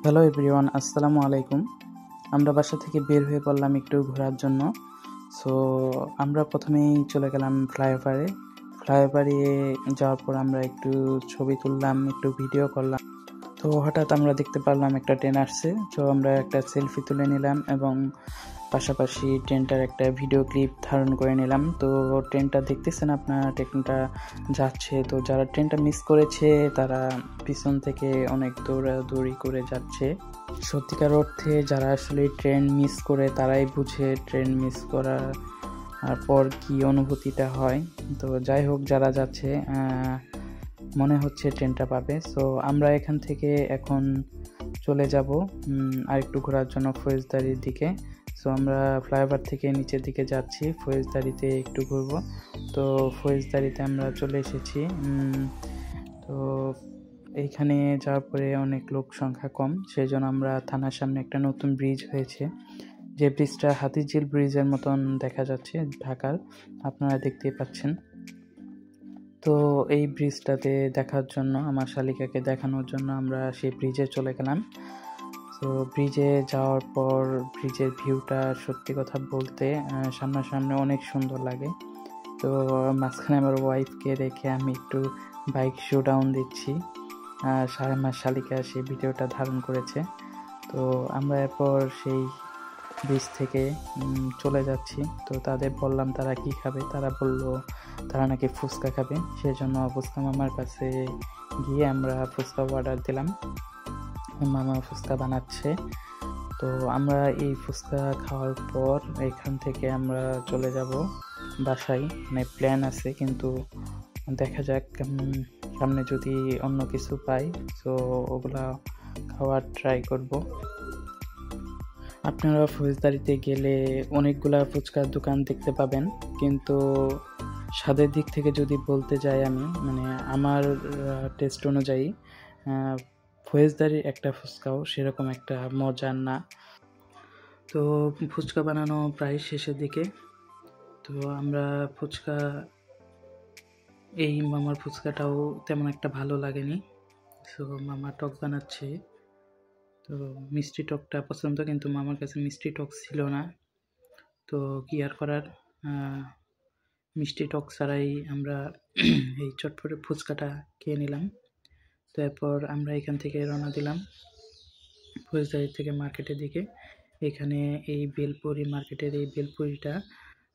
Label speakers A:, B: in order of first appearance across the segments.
A: Hello everyone, আসসালামু আলাইকুম। আমরা বাসা থেকে বের হয়ে পড়লাম একটু ঘোরার জন্য। সো আমরা প্রথমেই চলে গেলাম ফ্লাইওভারে। ফ্লাইওভারে যাওয়ার পর আমরা একটু ছবি তুললাম, একটু ভিডিও করলাম। তো হঠাৎ আমরা দেখতে পারলাম একটা ট্রেন আসছে। তো আমরা একটা সেলফি তুলে নিলাম এবং পাশাপাশি ট্রেনটার একটা ভিডিও ক্লিপ ধারণ করে নিলাম। তো ট্রেনটা দেখতেছেন আপনারা, ট্রেনটা যাচ্ছে। তো যারা ট্রেনটা মিস করেছে তারা পিছন থেকে অনেক দৌড়াদৌড়ি করে যাচ্ছে। সত্যিকার অর্থে যারা আসলে ট্রেন মিস করে তারাই বুঝে ট্রেন মিস করার পর কি অনুভূতিটা হয়। তো যাই হোক, যারা যাচ্ছে মনে হচ্ছে ট্রেনটা পাবে। সো আমরা এখান থেকে এখন চলে যাব আরেকটু ঘোরার জন্য ফৌজদারির দিকে। সো আমরা ফ্লাইওভার থেকে নিচের দিকে যাচ্ছি, ফৌজদারিতে একটু ঘুরবো। তো ফৌজদারিতে আমরা চলে এসেছি। তো এইখানে যাওয়ার পরে অনেক লোক সংখ্যা কম, সেই জন্য আমরা থানার সামনে একটা নতুন ব্রিজ হয়েছে, যে ব্রিজটা হাতিঝিল ব্রিজের মতন দেখা যাচ্ছে ঢাকার, আপনারা দেখতেই পাচ্ছেন। তো এই ব্রিজটাতে দেখার জন্য, আমার শালিকাকে দেখানোর জন্য আমরা সেই ব্রিজে চলে গেলাম। তো ব্রিজে যাওয়ার পর ব্রিজের ভিউটা সত্যি কথা বলতে সামনাসামনি অনেক সুন্দর লাগে। তো মাঝখানে আমার ওয়াইফকে রেখে আমি একটু বাইক শোডাউন দিচ্ছি, আমার শালিকা সেই ভিডিওটা ধারণ করেছে। তো আমরা এরপর সেই ব্রিজ থেকে চলে যাচ্ছি। তো তাদের বললাম তারা কি খাবে, তারা বলল তারা নাকি ফুচকা খাবে। সেই জন্য ফুচকা মামার কাছে গিয়ে আমরা ফুচকা অর্ডার দিলাম। মামা ফুচকা বানাচ্ছে। তো আমরা এই ফুচকা খাওয়ার পর এখান থেকে আমরা চলে যাব বাসায়। মানে প্ল্যান আছে, কিন্তু দেখা যাক সামনে যদি অন্য কিছু পাই তো ওগুলা খাওয়ার ট্রাই করব। আপনারা ফৌজদারিতে গেলে অনেকগুলা ফুচকার দোকান দেখতে পাবেন, কিন্তু স্বাদের দিক থেকে যদি বলতে যাই আমি, মানে আমার টেস্ট অনুযায়ী ফৌজদারির একটা ফুচকাও সেরকম একটা মজার না। তো ফুচকা বানানো প্রায় শেষের দিকে। তো আমরা ফুচকা, এই মামার ফুচকাটাও তেমন একটা ভালো লাগেনি। সো মামা টক বানাচ্ছে। তো মিষ্টি টকটা পছন্দ, কিন্তু মামার কাছে মিষ্টি টক ছিল না। তো কি আর করার, মিষ্টি টক ছাড়াই আমরা এই চটপটে ফুচকাটা খেয়ে নিলাম। তো এরপর আমরা এখান থেকে রওনা দিলাম ফৌজদারি থেকে মার্কেটের দিকে। এখানে এই বেলপুরি মার্কেটের এই বেলপুরিটা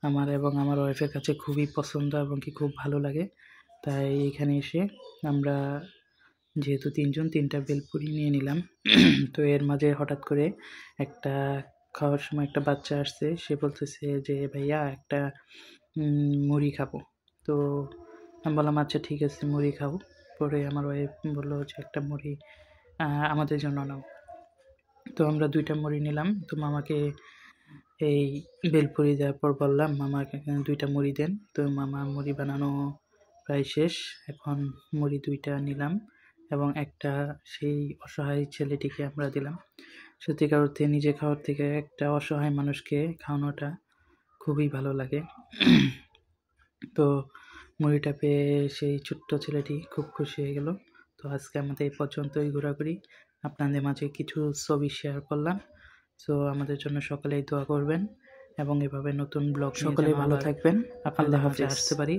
A: আমার এবং আমার ওয়াইফের কাছে খুবই পছন্দ এবং কি খুব ভালো লাগে। তাই এখানে এসে আমরা যেহেতু তিনটা বেলপুরি নিয়ে নিলাম। তো এর মাঝে হঠাৎ করে একটা খাওয়ার সময় একটা বাচ্চা আসছে, সে বলতেছে যে ভাইয়া একটা মুড়ি খাবো। তো আমি বললাম আচ্ছা ঠিক আছে মুড়ি খাও। পরে আমার ওয়াইফ বললো যে একটা মুড়ি আমাদের জন্য নাও। তো আমরা 2টা মুড়ি নিলাম। তো মামাকে এই বেলপুরি দেওয়ার পর বললাম মামাকে 2টা মুড়ি দেন। তো মামা মুড়ি বানানো প্রায় শেষ, এখন মুড়ি 2টা নিলাম এবং একটা সেই অসহায় ছেলেটিকে আমরা দিলাম। সত্যিকার অর্থে নিজে খাওয়ার থেকে একটা অসহায় মানুষকে খাওয়ানোটা খুবই ভালো লাগে। তো মুড়িটা পেয়ে সেই ছোট্ট ছেলেটি খুব খুশি হয়ে গেল। তো আজকে আমাদের এই পর্যন্তই ঘোরাঘুরি, আপনাদের মাঝে কিছু ছবি শেয়ার করলাম। সো আমাদের জন্য সকলেই দোয়া করবেন এবং এভাবে নতুন ব্লগ, সকলেই ভালো থাকবেন, আপনাদের মাঝে আসতে পারি।